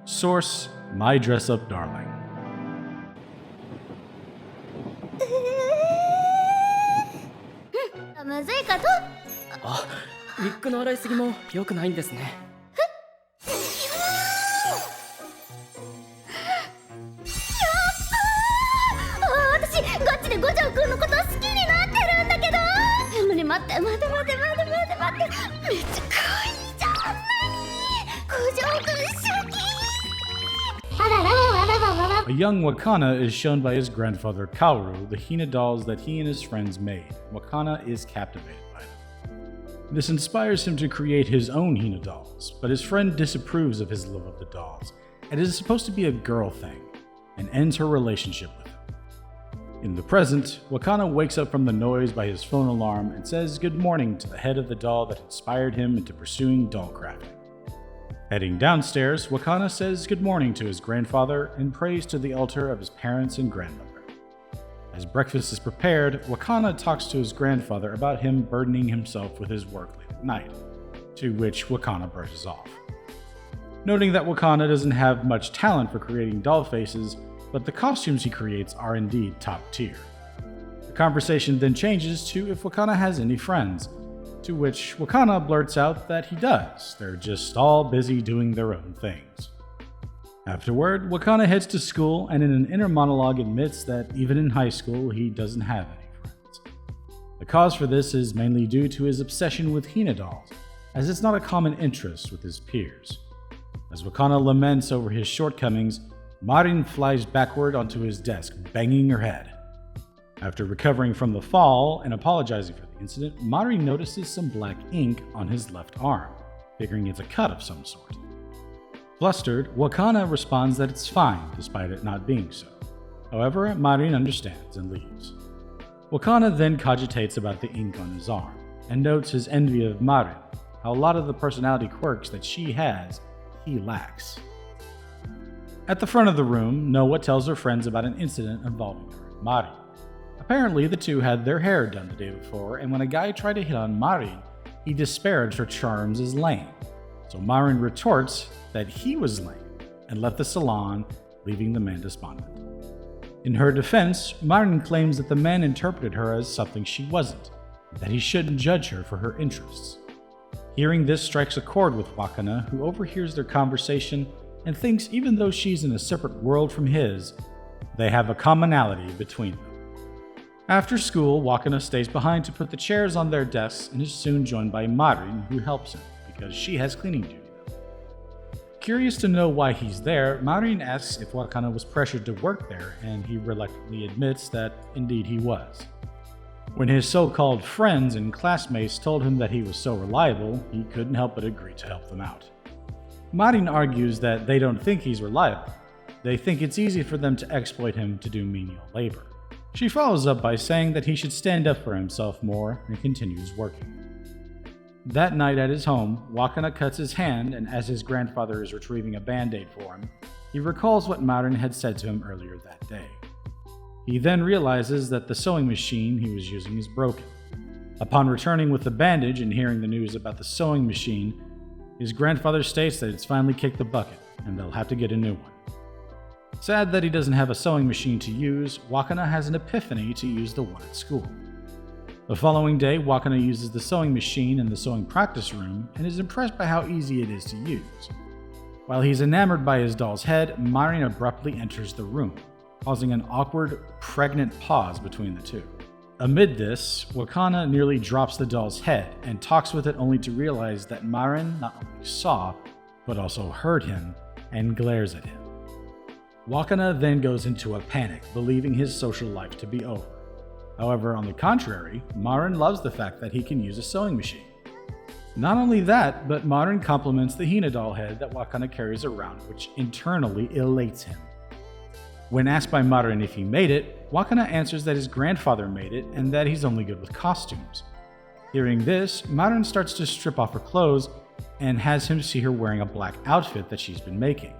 Source: My Dress Up Darling. むずいかと。あ、ウィッグの洗いすぎも良くないんですね。私ガチで五条くんのこと好きになってるんだけど。ね、待って、めっちゃ可愛いじゃん。何？五条くん好き。 A young Wakana is shown by his grandfather Kaoru the Hina dolls that he and his friends made. Wakana is captivated by them. This inspires him to create his own Hina dolls, but his friend disapproves of his love of the dolls, and it is supposed to be a girl thing, and ends her relationship with him. In the present, Wakana wakes up from the noise by his phone alarm and says good morning to the head of the doll that inspired him into pursuing doll crafting. Heading downstairs, Wakana says good morning to his grandfather and prays to the altar of his parents and grandmother. As breakfast is prepared, Wakana talks to his grandfather about him burdening himself with his work late at night, to which Wakana brushes off. Noting that Wakana doesn't have much talent for creating doll faces, but the costumes he creates are indeed top tier. The conversation then changes to if Wakana has any friends, to which Wakana blurts out that he does, they're just all busy doing their own things. Afterward, Wakana heads to school and in an inner monologue admits that even in high school he doesn't have any friends. The cause for this is mainly due to his obsession with Hina dolls, as it's not a common interest with his peers. As Wakana laments over his shortcomings, Marin flies backward onto his desk, banging her head. After recovering from the fall and apologizing for the incident, Mari notices some black ink on his left arm, figuring it's a cut of some sort. Flustered, Wakana responds that it's fine, despite it not being so. However, Marin understands and leaves. Wakana then cogitates about the ink on his arm, and notes his envy of Marin, how a lot of the personality quirks that she has, he lacks. At the front of the room, Noa tells her friends about an incident involving her and Marin. Apparently, the two had their hair done the day before, and when a guy tried to hit on Marin, he disparaged her charms as lame. So Marin retorts that he was lame and left the salon, leaving the man despondent. In her defense, Marin claims that the man interpreted her as something she wasn't, and that he shouldn't judge her for her interests. Hearing this strikes a chord with Wakana, who overhears their conversation and thinks even though she's in a separate world from his, they have a commonality between them. After school, Wakana stays behind to put the chairs on their desks and is soon joined by Marin, who helps him, because she has cleaning duty. Curious to know why he's there, Marin asks if Wakana was pressured to work there, and he reluctantly admits that indeed he was. When his so-called friends and classmates told him that he was so reliable, he couldn't help but agree to help them out. Marin argues that they don't think he's reliable. They think it's easy for them to exploit him to do menial labor. She follows up by saying that he should stand up for himself more and continues working. That night at his home, Wakana cuts his hand, and as his grandfather is retrieving a band-aid for him, he recalls what Marin had said to him earlier that day. He then realizes that the sewing machine he was using is broken. Upon returning with the bandage and hearing the news about the sewing machine, his grandfather states that it's finally kicked the bucket, and they'll have to get a new one. Sad that he doesn't have a sewing machine to use, Wakana has an epiphany to use the one at school. The following day, Wakana uses the sewing machine in the sewing practice room and is impressed by how easy it is to use. While he's enamored by his doll's head, Marin abruptly enters the room, causing an awkward, pregnant pause between the two. Amid this, Wakana nearly drops the doll's head and talks with it only to realize that Marin not only saw, but also heard him and glares at him. Wakana then goes into a panic, believing his social life to be over. However, on the contrary, Marin loves the fact that he can use a sewing machine. Not only that, but Marin compliments the Hina doll head that Wakana carries around, which internally elates him. When asked by Marin if he made it, Wakana answers that his grandfather made it and that he's only good with costumes. Hearing this, Marin starts to strip off her clothes and has him see her wearing a black outfit that she's been making.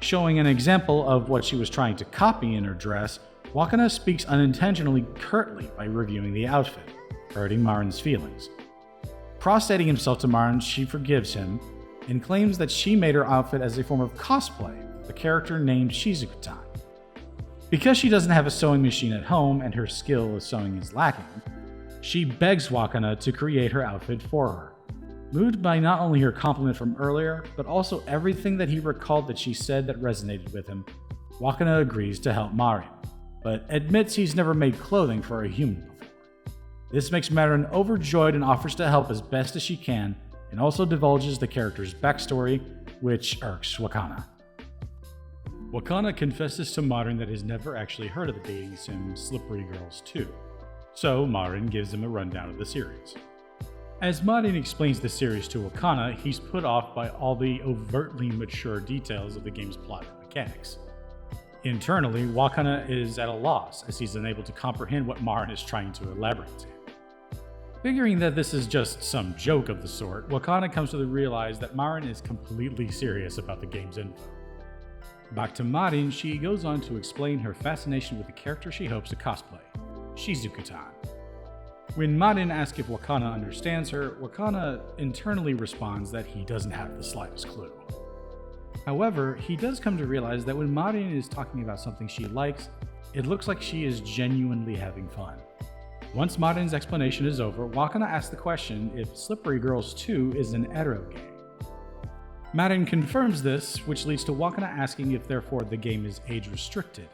Showing an example of what she was trying to copy in her dress, Wakana speaks unintentionally curtly by reviewing the outfit, hurting Marin's feelings. Prostrating himself to Marin, she forgives him, and claims that she made her outfit as a form of cosplay of the character named Shizuku-tan. Because she doesn't have a sewing machine at home and her skill of sewing is lacking, she begs Wakana to create her outfit for her. Moved by not only her compliment from earlier, but also everything that he recalled that she said that resonated with him, Wakana agrees to help Marin, but admits he's never made clothing for a human before. This makes Marin overjoyed and offers to help as best as she can, and also divulges the character's backstory, which irks Wakana. Wakana confesses to Marin that he's never actually heard of the dating sim Slippery Girls 2, so Marin gives him a rundown of the series. As Marin explains the series to Wakana, he's put off by all the overtly mature details of the game's plot and mechanics. Internally, Wakana is at a loss as he's unable to comprehend what Marin is trying to elaborate to him. Figuring that this is just some joke of the sort, Wakana comes to realize that Marin is completely serious about the game's info. Back to Marin, she goes on to explain her fascination with the character she hopes to cosplay, Shizuku-tan. When Marin asks if Wakana understands her, Wakana internally responds that he doesn't have the slightest clue. However, he does come to realize that when Marin is talking about something she likes, it looks like she is genuinely having fun. Once Marin's explanation is over, Wakana asks the question if Slippery Girls 2 is an ero game. Marin confirms this, which leads to Wakana asking if therefore the game is age-restricted.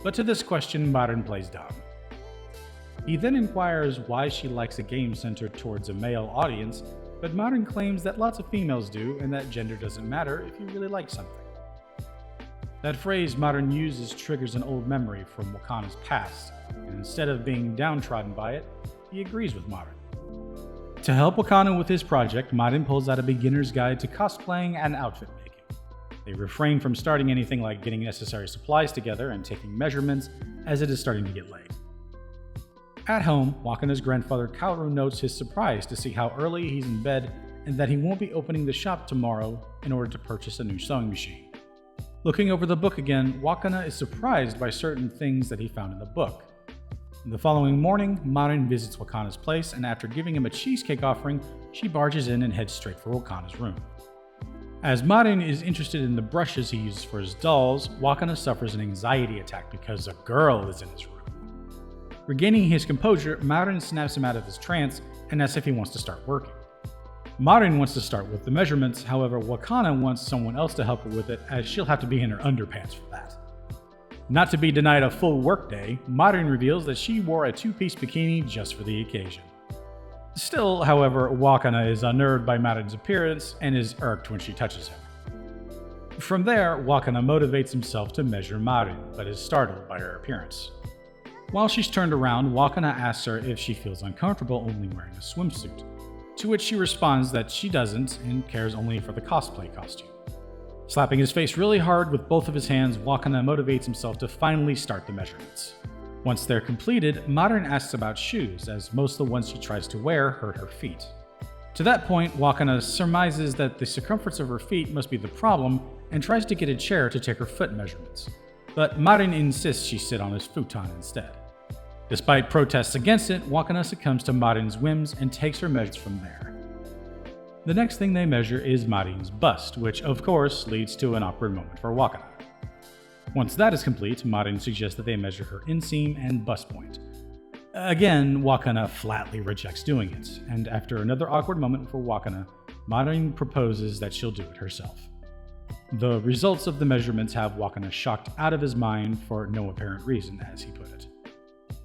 But to this question, Marin plays dumb. He then inquires why she likes a game centered towards a male audience, but Marin claims that lots of females do and that gender doesn't matter if you really like something. That phrase Marin uses triggers an old memory from Wakana's past, and instead of being downtrodden by it, he agrees with Marin. To help Wakana with his project, Marin pulls out a beginner's guide to cosplaying and outfit making. They refrain from starting anything like getting necessary supplies together and taking measurements, as it is starting to get late. At home, Wakana's grandfather Kaoru notes his surprise to see how early he's in bed and that he won't be opening the shop tomorrow in order to purchase a new sewing machine. Looking over the book again, Wakana is surprised by certain things that he found in the book. The following morning, Marin visits Wakana's place, and after giving him a cheesecake offering, she barges in and heads straight for Wakana's room. As Marin is interested in the brushes he uses for his dolls, Wakana suffers an anxiety attack because a girl is in his room. Regaining his composure, Marin snaps him out of his trance and asks if he wants to start working. Marin wants to start with the measurements, however, Wakana wants someone else to help her with it, as she'll have to be in her underpants for that. Not to be denied a full workday, Marin reveals that she wore a two-piece bikini just for the occasion. Still, however, Wakana is unnerved by Marin's appearance and is irked when she touches him. From there, Wakana motivates himself to measure Marin, but is startled by her appearance. While she's turned around, Wakana asks her if she feels uncomfortable only wearing a swimsuit, to which she responds that she doesn't and cares only for the cosplay costume. Slapping his face really hard with both of his hands, Wakana motivates himself to finally start the measurements. Once they're completed, Marin asks about shoes, as most of the ones she tries to wear hurt her feet. To that point, Wakana surmises that the circumference of her feet must be the problem and tries to get a chair to take her foot measurements. But Marin insists she sit on his futon instead. Despite protests against it, Wakana succumbs to Marin's whims and takes her measures from there. The next thing they measure is Marin's bust, which of course leads to an awkward moment for Wakana. Once that is complete, Marin suggests that they measure her inseam and bust point. Again, Wakana flatly rejects doing it, and after another awkward moment for Wakana, Marin proposes that she'll do it herself. The results of the measurements have Wakana shocked out of his mind for no apparent reason, as he put it.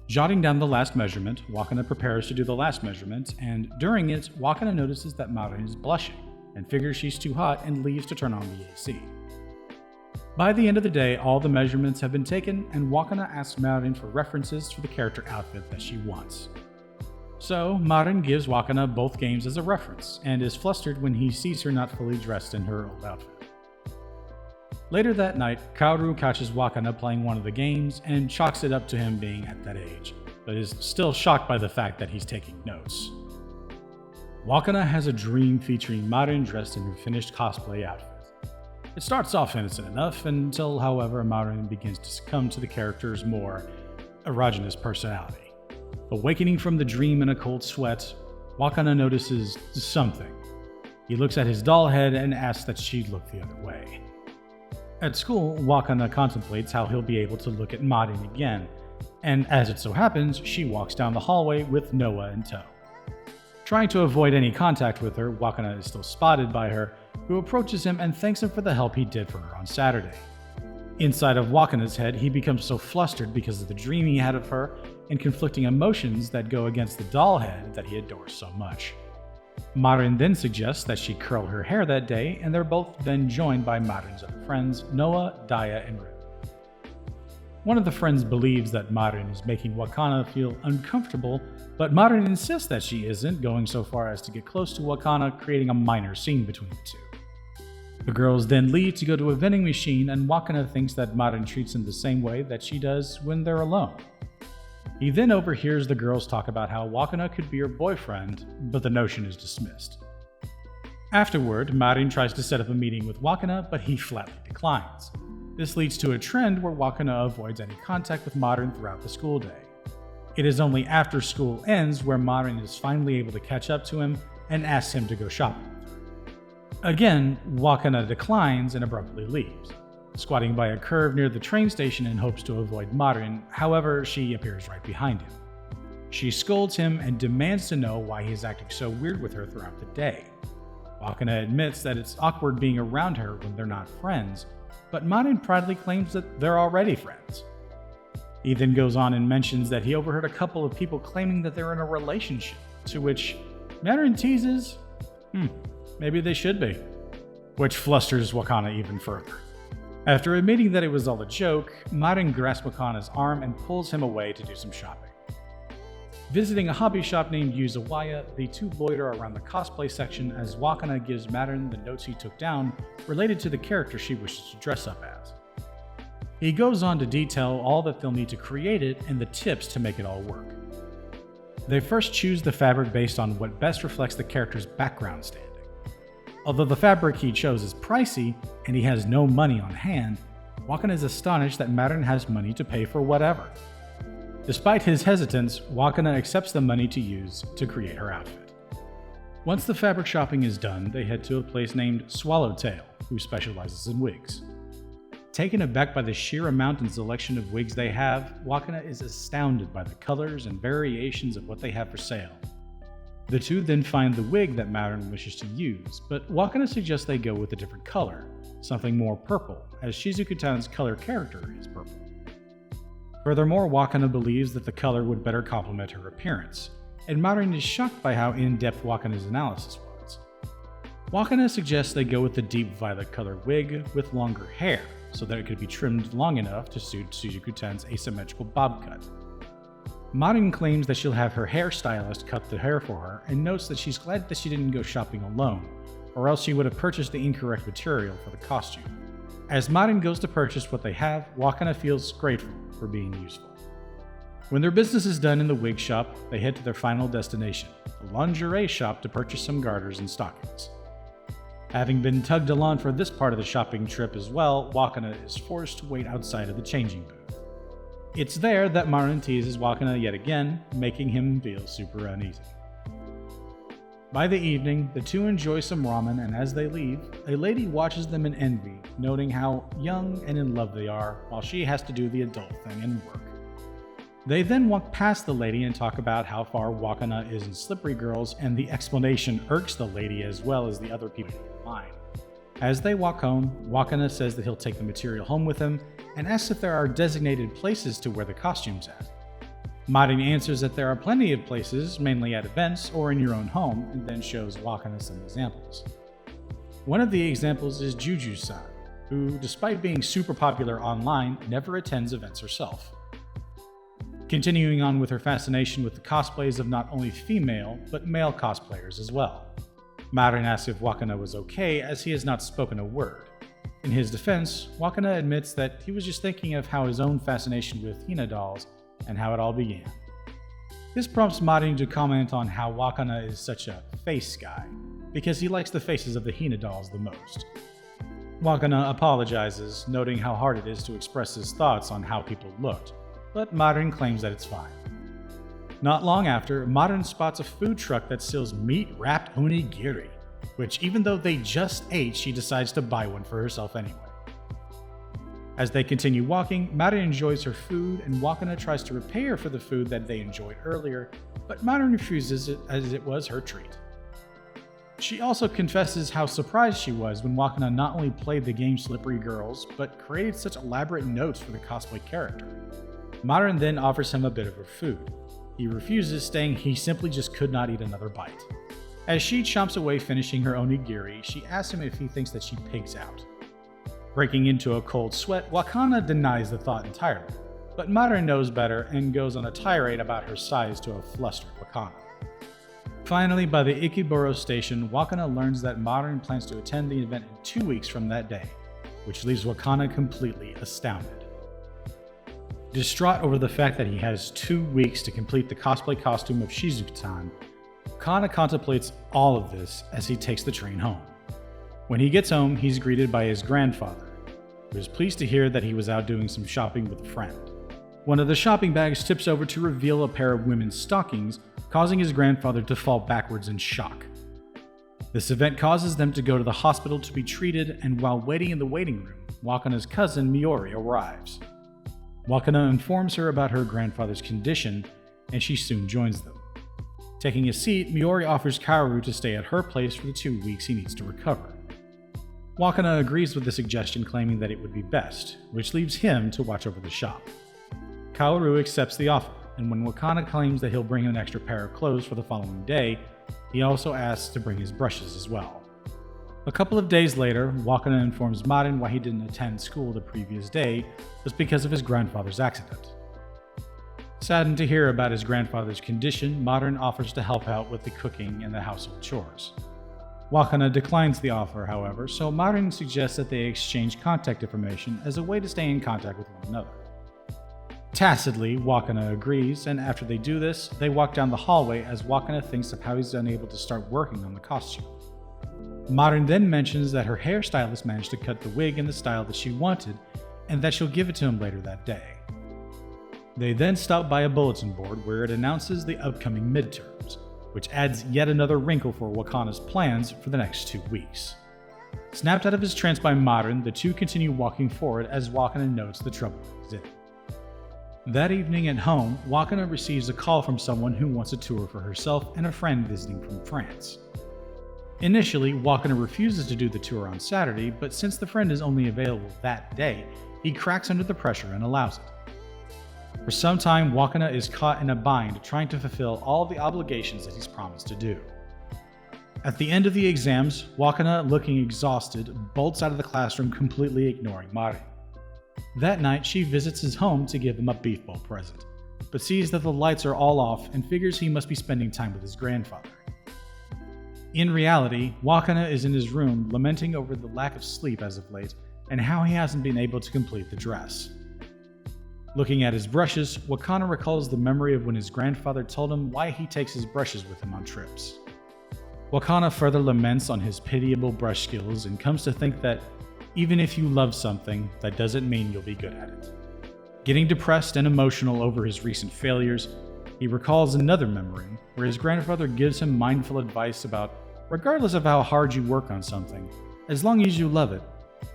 Jotting down the last measurement, Wakana prepares to do the last measurement, and during it, Wakana notices that Marin is blushing, and figures she's too hot and leaves to turn on the AC. By the end of the day, all the measurements have been taken, and Wakana asks Marin for references for the character outfit that she wants. So, Marin gives Wakana both games as a reference, and is flustered when he sees her not fully dressed in her old outfit. Later that night, Kaoru catches Wakana playing one of the games and chalks it up to him being at that age, but is still shocked by the fact that he's taking notes. Wakana has a dream featuring Marin dressed in her finished cosplay outfit. It starts off innocent enough until, however, Marin begins to succumb to the character's more erogenous personality. Awakening from the dream in a cold sweat, Wakana notices something. He looks at his doll head and asks that she look the other way. At school, Wakana contemplates how he'll be able to look at Marin again, and as it so happens, she walks down the hallway with Noah in tow. Trying to avoid any contact with her, Wakana is still spotted by her, who approaches him and thanks him for the help he did for her on Saturday. Inside of Wakana's head, he becomes so flustered because of the dream he had of her and conflicting emotions that go against the doll head that he adores so much. Marin then suggests that she curl her hair that day, and they're both then joined by Marin's other friends, Noah, Daya, and Rue. One of the friends believes that Marin is making Wakana feel uncomfortable, but Marin insists that she isn't, going so far as to get close to Wakana, creating a minor scene between the two. The girls then leave to go to a vending machine, and Wakana thinks that Marin treats him the same way that she does when they're alone. He then overhears the girls talk about how Wakana could be her boyfriend, but the notion is dismissed. Afterward, Marin tries to set up a meeting with Wakana, but he flatly declines. This leads to a trend where Wakana avoids any contact with Marin throughout the school day. It is only after school ends where Marin is finally able to catch up to him and asks him to go shopping with her. Again, Wakana declines and abruptly leaves, squatting by a curve near the train station in hopes to avoid Marin. However, she appears right behind him. She scolds him and demands to know why he is acting so weird with her throughout the day. Wakana admits that it's awkward being around her when they're not friends, but Marin proudly claims that they're already friends. He then goes on and mentions that he overheard a couple of people claiming that they're in a relationship, to which Marin teases, maybe they should be, which flusters Wakana even further. After admitting that it was all a joke, Marin grasps Wakana's arm and pulls him away to do some shopping. Visiting a hobby shop named Yuzawaya, the two loiter around the cosplay section as Wakana gives Marin the notes he took down related to the character she wishes to dress up as. He goes on to detail all that they'll need to create it and the tips to make it all work. They first choose the fabric based on what best reflects the character's background standing. Although the fabric he chose is pricey and he has no money on hand, Wakana is astonished that Marin has money to pay for whatever. Despite his hesitance, Wakana accepts the money to use to create her outfit. Once the fabric shopping is done, they head to a place named Swallowtail, who specializes in wigs. Taken aback by the sheer amount and selection of wigs they have, Wakana is astounded by the colors and variations of what they have for sale. The two then find the wig that Marin wishes to use, but Wakana suggests they go with a different color, something more purple, as Shizuku-tan's color character is purple. Furthermore, Wakana believes that the color would better complement her appearance, and Marin is shocked by how in-depth Wakana's analysis was. Wakana suggests they go with the deep violet color wig with longer hair, so that it could be trimmed long enough to suit Shizuku-tan's asymmetrical bob cut. Marin claims that she'll have her hairstylist cut the hair for her, and notes that she's glad that she didn't go shopping alone, or else she would have purchased the incorrect material for the costume. As Marin goes to purchase what they have, Wakana feels grateful for being useful. When their business is done in the wig shop, they head to their final destination, a lingerie shop, to purchase some garters and stockings. Having been tugged along for this part of the shopping trip as well, Wakana is forced to wait outside of the changing booth. It's there that Marin teases Wakana yet again, making him feel super uneasy. By the evening, the two enjoy some ramen, and as they leave, a lady watches them in envy, noting how young and in love they are, while she has to do the adult thing and work. They then walk past the lady and talk about how far Wakana is in Slippery Girls, and the explanation irks the lady as well as the other people in line. As they walk home, Wakana says that he'll take the material home with him, and asks if there are designated places to wear the costumes at. Marin answers that there are plenty of places, mainly at events or in your own home, and then shows Wakana some examples. One of the examples is Juju-san, who, despite being super popular online, never attends events herself. Continuing on with her fascination with the cosplays of not only female, but male cosplayers as well. Marin asks if Wakana was okay, as he has not spoken a word. In his defense, Wakana admits that he was just thinking of how his own fascination with Hina dolls and how it all began. This prompts Marin to comment on how Wakana is such a face guy, because he likes the faces of the Hina dolls the most. Wakana apologizes, noting how hard it is to express his thoughts on how people looked, but Marin claims that it's fine. Not long after, Marin spots a food truck that sells meat-wrapped onigiri, which even though they just ate, she decides to buy one for herself anyway. As they continue walking, Marin enjoys her food and Wakana tries to repay her for the food that they enjoyed earlier, but Marin refuses it as it was her treat. She also confesses how surprised she was when Wakana not only played the game Slippery Girls, but created such elaborate notes for the cosplay character. Marin then offers him a bit of her food. He refuses, saying he simply just could not eat another bite. As she chomps away finishing her onigiri, she asks him if he thinks that she pigs out. Breaking into a cold sweat, Wakana denies the thought entirely, but Marin knows better and goes on a tirade about her size to a flustered Wakana. Finally, by the Ikeburo station, Wakana learns that Marin plans to attend the event in 2 weeks from that day, which leaves Wakana completely astounded. Distraught over the fact that he has 2 weeks to complete the cosplay costume of Shizuku-tan, Wakana contemplates all of this as he takes the train home. When he gets home, he's greeted by his grandfather, who is pleased to hear that he was out doing some shopping with a friend. One of the shopping bags tips over to reveal a pair of women's stockings, causing his grandfather to fall backwards in shock. This event causes them to go to the hospital to be treated, and while waiting in the waiting room, Wakana's cousin Miori arrives. Wakana informs her about her grandfather's condition, and she soon joins them. Taking a seat, Miori offers Kaoru to stay at her place for the 2 weeks he needs to recover. Wakana agrees with the suggestion, claiming that it would be best, which leaves him to watch over the shop. Kaoru accepts the offer, and when Wakana claims that he'll bring him an extra pair of clothes for the following day, he also asks to bring his brushes as well. A couple of days later, Wakana informs Marin why he didn't attend school the previous day was because of his grandfather's accident. Saddened to hear about his grandfather's condition, Marin offers to help out with the cooking and the household chores. Wakana declines the offer, however, so Marin suggests that they exchange contact information as a way to stay in contact with one another. Tacitly, Wakana agrees, and after they do this, they walk down the hallway as Wakana thinks of how he's unable to start working on the costume. Marin then mentions that her hairstylist managed to cut the wig in the style that she wanted, and that she'll give it to him later that day. They then stop by a bulletin board where it announces the upcoming midterms, which adds yet another wrinkle for Wakana's plans for the next 2 weeks. Snapped out of his trance by Marin, the two continue walking forward as Wakana notes the trouble he's in. That evening at home, Wakana receives a call from someone who wants a tour for herself and a friend visiting from France. Initially, Wakana refuses to do the tour on Saturday, but since the friend is only available that day, he cracks under the pressure and allows it. For some time, Wakana is caught in a bind trying to fulfill all the obligations that he's promised to do. At the end of the exams, Wakana, looking exhausted, bolts out of the classroom, completely ignoring Marin. That night, she visits his home to give him a beef bowl present, but sees that the lights are all off and figures he must be spending time with his grandfather. In reality, Wakana is in his room lamenting over the lack of sleep as of late and how he hasn't been able to complete the dress. Looking at his brushes, Wakana recalls the memory of when his grandfather told him why he takes his brushes with him on trips. Wakana further laments on his pitiable brush skills and comes to think that even if you love something, that doesn't mean you'll be good at it. Getting depressed and emotional over his recent failures, he recalls another memory where his grandfather gives him mindful advice about regardless of how hard you work on something, as long as you love it,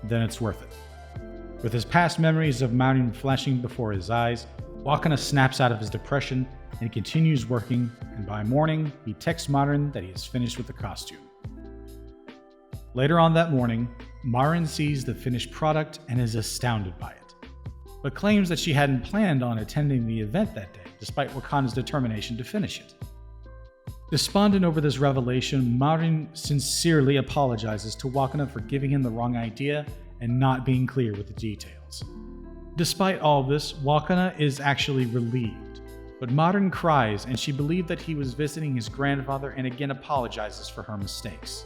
then it's worth it. With his past memories of Marin flashing before his eyes, Wakana snaps out of his depression and continues working, and by morning, he texts Marin that he is finished with the costume. Later on that morning, Marin sees the finished product and is astounded by it, but claims that she hadn't planned on attending the event that day, despite Wakana's determination to finish it. Despondent over this revelation, Marin sincerely apologizes to Wakana for giving him the wrong idea and not being clear with the details. Despite all this, Wakana is actually relieved, but Marin cries and she believed that he was visiting his grandfather and again apologizes for her mistakes.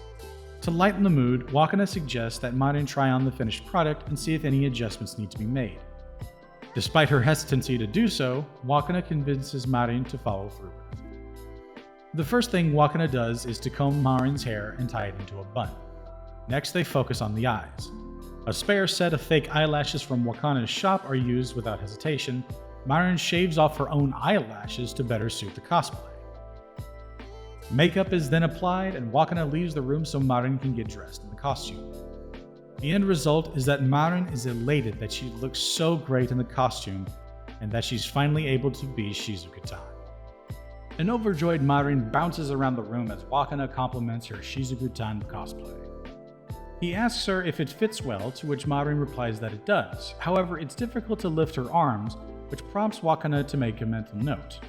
To lighten the mood, Wakana suggests that Marin try on the finished product and see if any adjustments need to be made. Despite her hesitancy to do so, Wakana convinces Marin to follow through with it. The first thing Wakana does is to comb Marin's hair and tie it into a bun. Next, they focus on the eyes. A spare set of fake eyelashes from Wakana's shop are used without hesitation. Marin shaves off her own eyelashes to better suit the cosplay. Makeup is then applied and Wakana leaves the room so Marin can get dressed in the costume. The end result is that Marin is elated that she looks so great in the costume and that she's finally able to be Shizuku-tan. An overjoyed Marin bounces around the room as Wakana compliments her Shizuku-tan cosplay. He asks her if it fits well, to which Marin replies that it does. However, it's difficult to lift her arms, which prompts Wakana to make a mental note.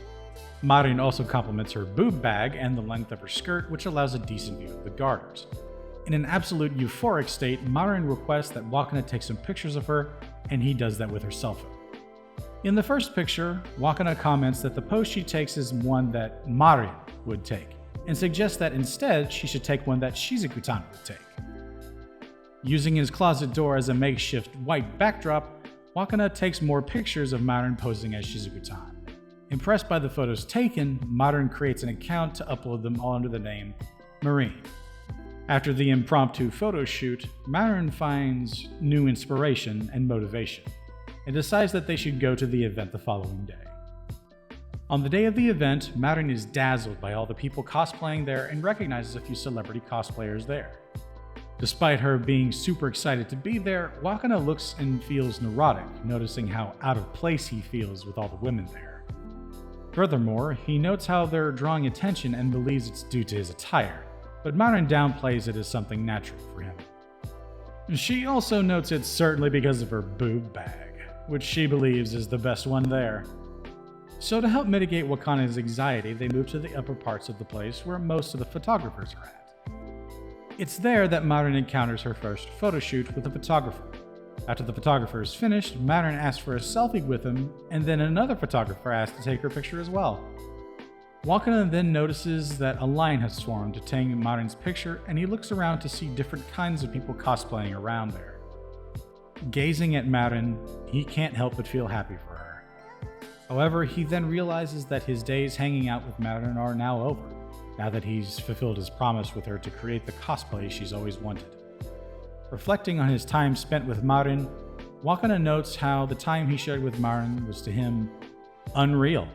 Marin also compliments her boob bag and the length of her skirt, which allows a decent view of the garters. In an absolute euphoric state, Marin requests that Wakana take some pictures of her, and he does that with her cell phone. In the first picture, Wakana comments that the pose she takes is one that Marin would take, and suggests that instead she should take one that Shizuku-tan would take. Using his closet door as a makeshift white backdrop, Wakana takes more pictures of Marin posing as Shizuku-tan. Impressed by the photos taken, Marin creates an account to upload them all under the name Marine. After the impromptu photo shoot, Marin finds new inspiration and motivation, and decides that they should go to the event the following day. On the day of the event, Marin is dazzled by all the people cosplaying there and recognizes a few celebrity cosplayers there. Despite her being super excited to be there, Wakana looks and feels neurotic, noticing how out of place he feels with all the women there. Furthermore, he notes how they're drawing attention and believes it's due to his attire, but Marin downplays it as something natural for him. She also notes it's certainly because of her boob bag, which she believes is the best one there. So to help mitigate Wakana's anxiety, they move to the upper parts of the place where most of the photographers are at. It's there that Marin encounters her first photo shoot with a photographer. After the photographer is finished, Marin asks for a selfie with him, and then another photographer asks to take her picture as well. Wakana then notices that a line has formed to take Marin's picture, and he looks around to see different kinds of people cosplaying around there. Gazing at Marin, he can't help but feel happy for her. However, he then realizes that his days hanging out with Marin are now over, now that he's fulfilled his promise with her to create the cosplay she's always wanted. Reflecting on his time spent with Marin, Wakana notes how the time he shared with Marin was to him unreal.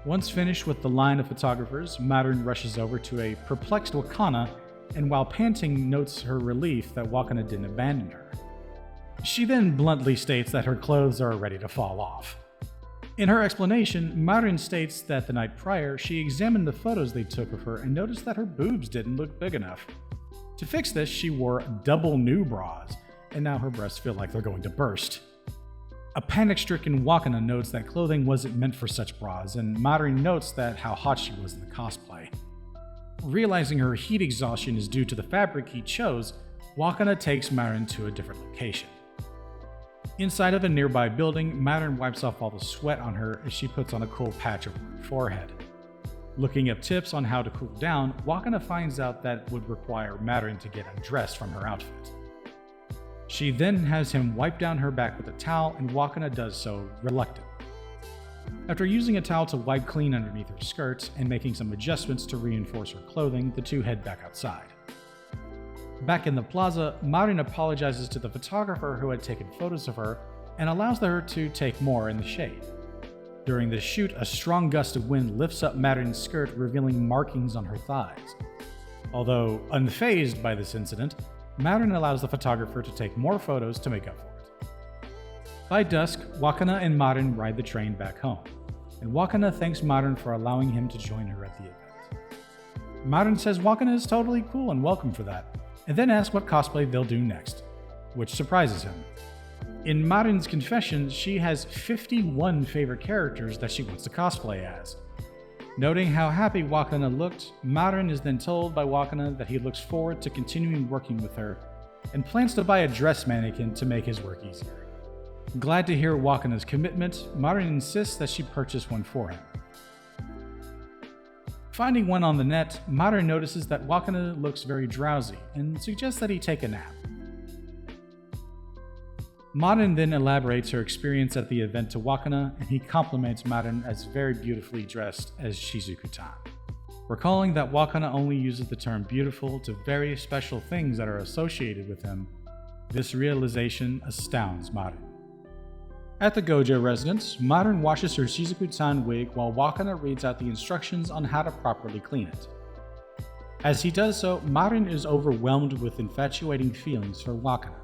Once finished with the line of photographers, Marin rushes over to a perplexed Wakana, and while panting notes her relief that Wakana didn't abandon her. She then bluntly states that her clothes are ready to fall off. In her explanation, Marin states that the night prior, she examined the photos they took of her and noticed that her boobs didn't look big enough. To fix this, she wore double new bras, and now her breasts feel like they're going to burst. A panic-stricken Wakana notes that clothing wasn't meant for such bras, and Marin notes that how hot she was in the cosplay. Realizing her heat exhaustion is due to the fabric he chose, Wakana takes Marin to a different location. Inside of a nearby building, Marin wipes off all the sweat on her as she puts on a cool patch over her forehead. Looking up tips on how to cool down, Wakana finds out that would require Marin to get undressed from her outfit. She then has him wipe down her back with a towel, and Wakana does so reluctantly. After using a towel to wipe clean underneath her skirts and making some adjustments to reinforce her clothing, the two head back outside. Back in the plaza, Marin apologizes to the photographer who had taken photos of her and allows her to take more in the shade. During the shoot, a strong gust of wind lifts up Marin's skirt, revealing markings on her thighs. Although unfazed by this incident, Marin allows the photographer to take more photos to make up for it. By dusk, Wakana and Marin ride the train back home, and Wakana thanks Marin for allowing him to join her at the event. Marin says Wakana is totally cool and welcome for that, and then asks what cosplay they'll do next, which surprises him. In Marin's confession, she has 51 favorite characters that she wants to cosplay as. Noting how happy Wakana looked, Marin is then told by Wakana that he looks forward to continuing working with her and plans to buy a dress mannequin to make his work easier. Glad to hear Wakana's commitment, Marin insists that she purchase one for him. Finding one on the net, Marin notices that Wakana looks very drowsy and suggests that he take a nap. Marin then elaborates her experience at the event to Wakana, and he compliments Marin as very beautifully dressed as Shizuku-tan. Recalling that Wakana only uses the term beautiful to very special things that are associated with him, this realization astounds Marin. At the Gojo residence, Marin washes her Shizuku-tan wig while Wakana reads out the instructions on how to properly clean it. As he does so, Marin is overwhelmed with infatuating feelings for Wakana.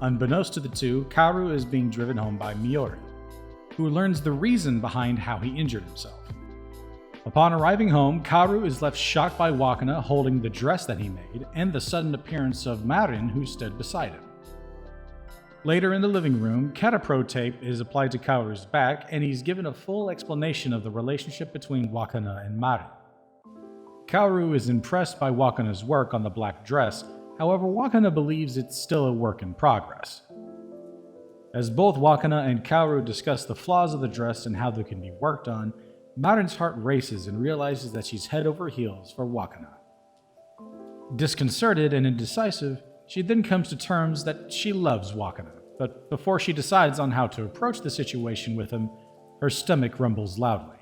Unbeknownst to the two, Kaoru is being driven home by Miori, who learns the reason behind how he injured himself. Upon arriving home, Kaoru is left shocked by Wakana holding the dress that he made and the sudden appearance of Marin, who stood beside him. Later in the living room, Catapro tape is applied to Kaoru's back and he's given a full explanation of the relationship between Wakana and Marin. Kaoru is impressed by Wakana's work on the black dress, however Wakana believes it's still a work in progress. As both Wakana and Kaoru discuss the flaws of the dress and how they can be worked on, Marin's heart races and realizes that she's head over heels for Wakana. Disconcerted and indecisive, she then comes to terms that she loves Wakana, but before she decides on how to approach the situation with him, her stomach rumbles loudly.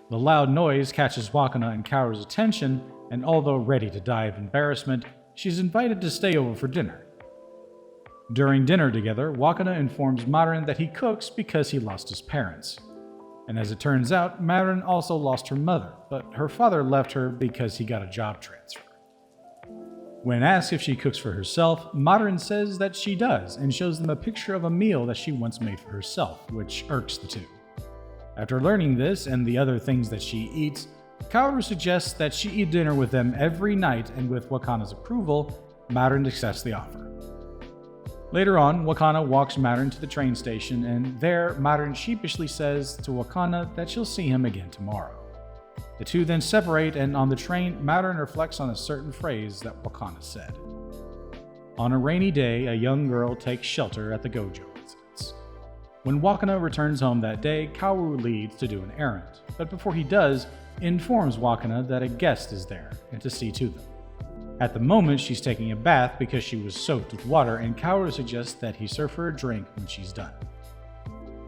The loud noise catches Wakana and Kaoru's attention, and although ready to die of embarrassment, she's invited to stay over for dinner. During dinner together, Wakana informs Marin that he cooks because he lost his parents. And as it turns out, Marin also lost her mother, but her father left her because he got a job transfer. When asked if she cooks for herself, Marin says that she does and shows them a picture of a meal that she once made for herself, which irks the two. After learning this and the other things that she eats, Kaoru suggests that she eat dinner with them every night, and with Wakana's approval, Marin accepts the offer. Later on, Wakana walks Marin to the train station, and there, Marin sheepishly says to Wakana that she'll see him again tomorrow. The two then separate, and on the train, Marin reflects on a certain phrase that Wakana said. On a rainy day, a young girl takes shelter at the Gojo residence. When Wakana returns home that day, Kaoru leaves to do an errand, but before he does, informs Wakana that a guest is there and to see to them. At the moment, she's taking a bath because she was soaked with water, and Kaoru suggests that he serve her a drink when she's done.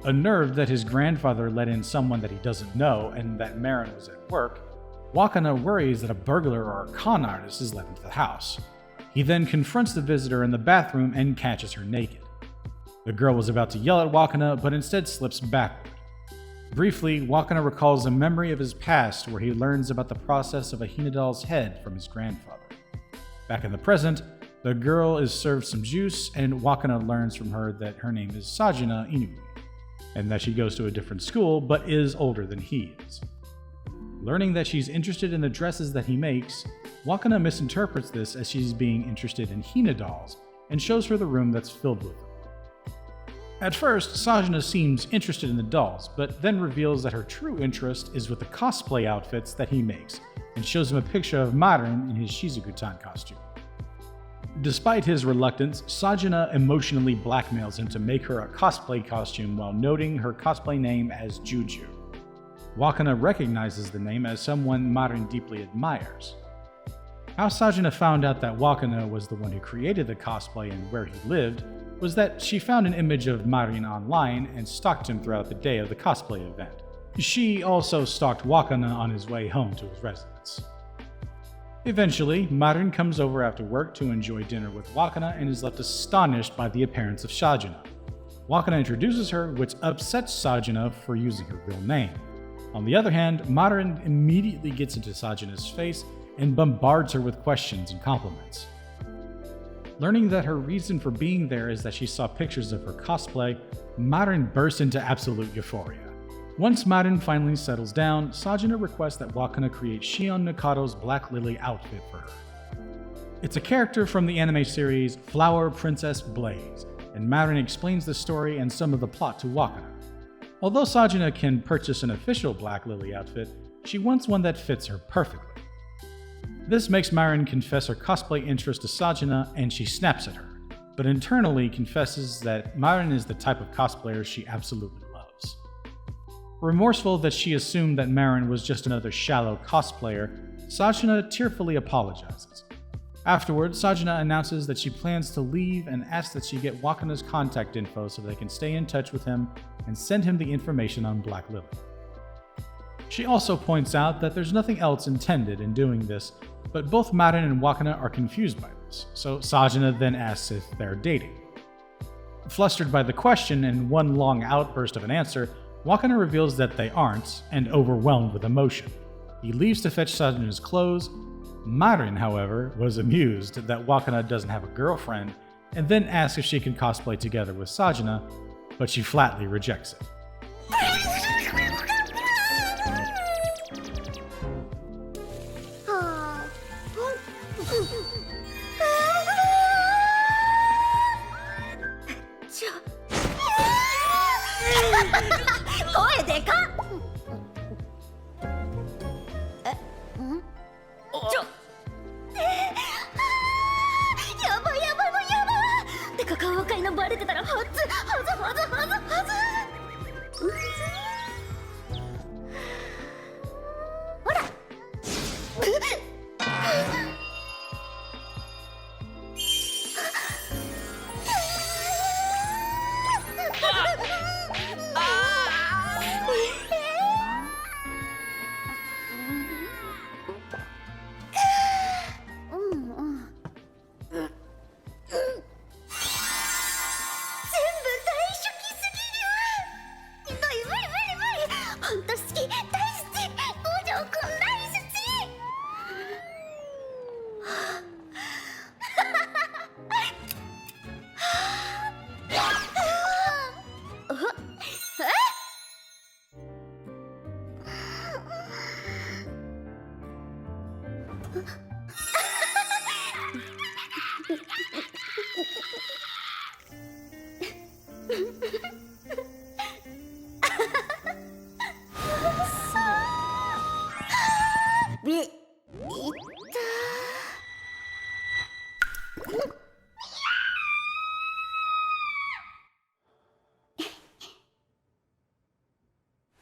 Unnerved that his grandfather let in someone that he doesn't know and that Marin was at work, Wakana worries that a burglar or a con artist is let into the house. He then confronts the visitor in the bathroom and catches her naked. The girl was about to yell at Wakana, but instead slips backward. Briefly, Wakana recalls a memory of his past where he learns about the process of a Hinadoll's head from his grandfather. Back in the present, the girl is served some juice, and Wakana learns from her that her name is Sajina Inu, and that she goes to a different school but is older than he is. Learning that she's interested in the dresses that he makes, Wakana misinterprets this as she's being interested in Hina dolls and shows her the room that's filled with them. At first, Sajina seems interested in the dolls, but then reveals that her true interest is with the cosplay outfits that he makes, and shows him a picture of Marin in his Shizuku-tan costume. Despite his reluctance, Sajina emotionally blackmails him to make her a cosplay costume while noting her cosplay name as Juju. Wakana recognizes the name as someone Marin deeply admires. How Sajina found out that Wakana was the one who created the cosplay and where he lived was that she found an image of Marin online and stalked him throughout the day of the cosplay event. She also stalked Wakana on his way home to his residence. Eventually, Marin comes over after work to enjoy dinner with Wakana and is left astonished by the appearance of Sajina. Wakana introduces her, which upsets Sajina for using her real name. On the other hand, Marin immediately gets into Sajina's face and bombards her with questions and compliments. Learning that her reason for being there is that she saw pictures of her cosplay, Marin bursts into absolute euphoria. Once Marin finally settles down, Sajina requests that Wakana create Shion Nakado's Black Lily outfit for her. It's a character from the anime series Flower Princess Blaze, and Marin explains the story and some of the plot to Wakana. Although Sajina can purchase an official Black Lily outfit, she wants one that fits her perfectly. This makes Marin confess her cosplay interest to Sajina, and she snaps at her, but internally confesses that Marin is the type of cosplayer she absolutely loves. Remorseful that she assumed that Marin was just another shallow cosplayer, Sajina tearfully apologizes. Afterwards, Sajina announces that she plans to leave and asks that she get Wakana's contact info so they can stay in touch with him and send him the information on Black Lily. She also points out that there's nothing else intended in doing this, but both Marin and Wakana are confused by this, so Sajina then asks if they're dating. Flustered by the question and one long outburst of an answer, Wakana reveals that they aren't, and overwhelmed with emotion. He leaves to fetch Sajina's clothes. Marin, however, was amused that Wakana doesn't have a girlfriend, and then asks if she can cosplay together with Sajina, but she flatly rejects it. 声でかっ。やばいやばいもうやばい。てか顔赤いのバレてたらはず。ほら。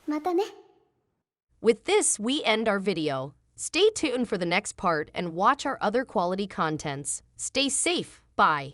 またね。With this, we end our video. Stay tuned for the next part and watch our other quality contents. Stay safe. Bye.